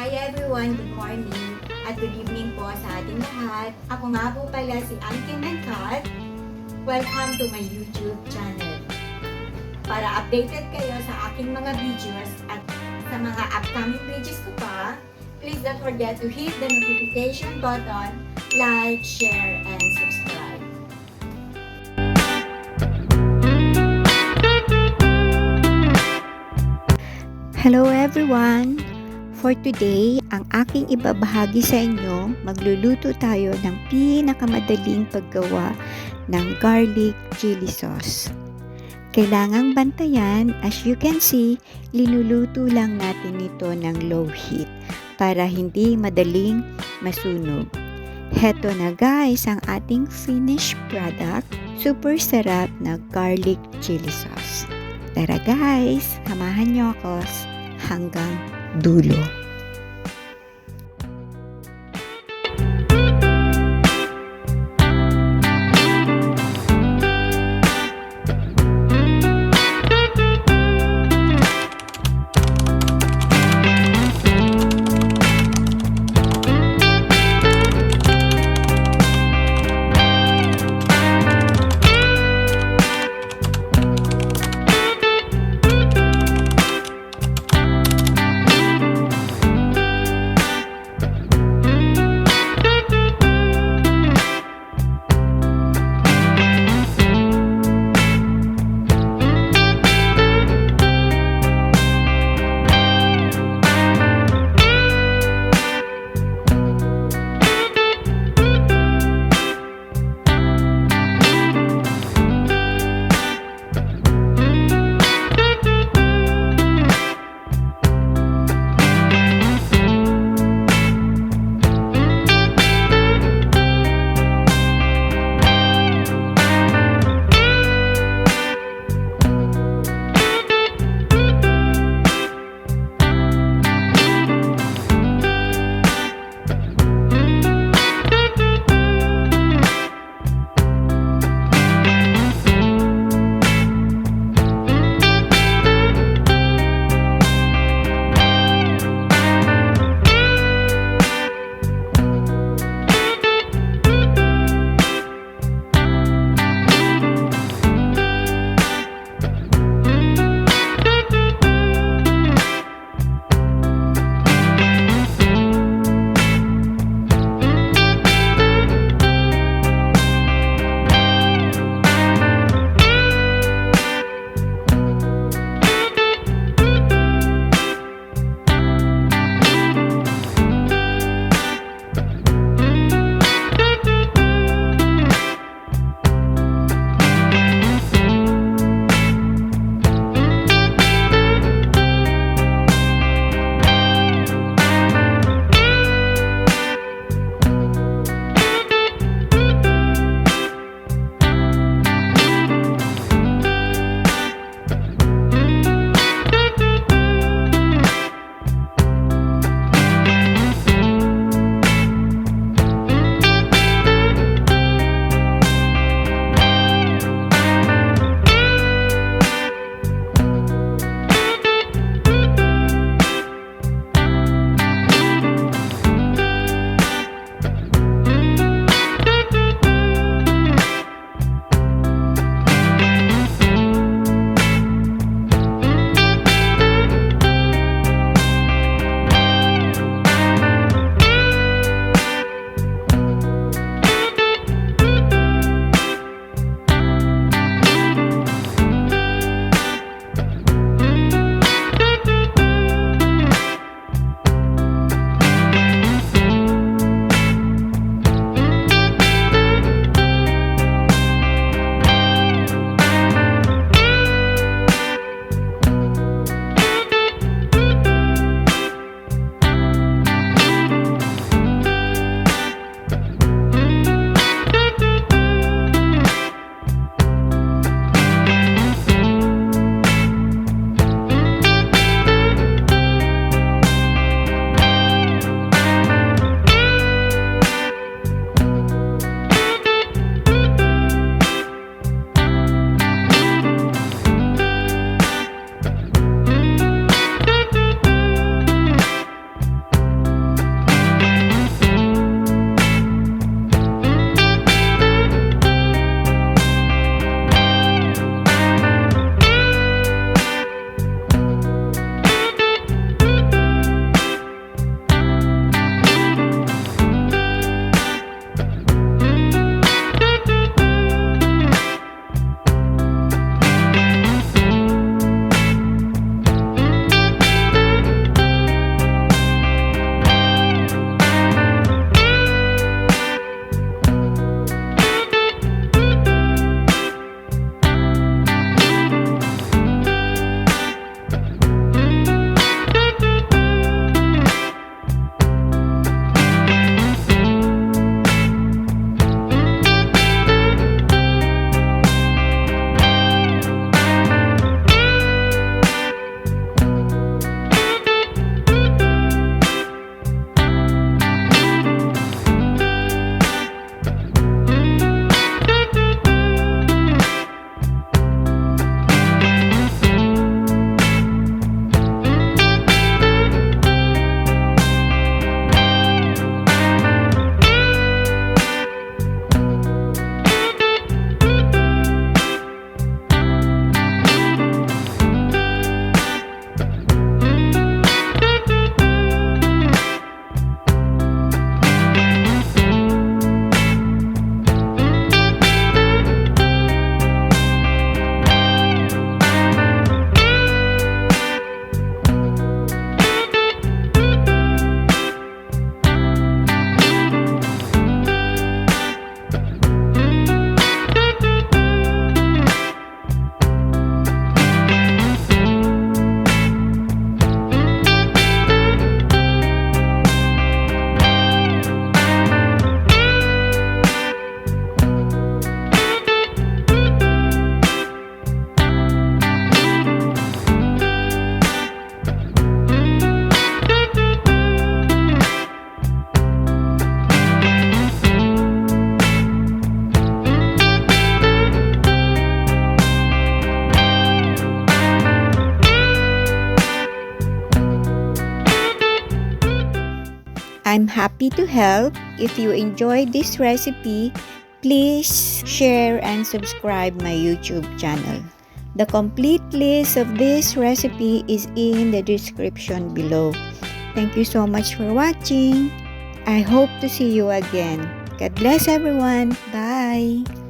Hi everyone, good morning at good evening po sa ating lahat. Ako nga po pala si Ankim and Kath. Welcome to my YouTube channel. Para updated kayo sa aking mga videos at sa mga upcoming videos ko pa, please don't forget to hit the notification button, like, share, and subscribe. Hello everyone! For today, ang aking ibabahagi sa inyo, magluluto tayo ng pinakamadaling paggawa ng garlic chili sauce. Kailangang bantayan, as you can see, linuluto lang natin ito ng low heat para hindi madaling masunog. Heto na guys ang ating finished product, super sarap na garlic chili sauce. Tara guys, samahan nyo ako hanggang dulo. I'm happy to help. If you enjoyed this recipe, please share and subscribe my YouTube channel. The complete list of this recipe is in the description below. Thank you so much for watching. I hope to see you again. God bless everyone. Bye.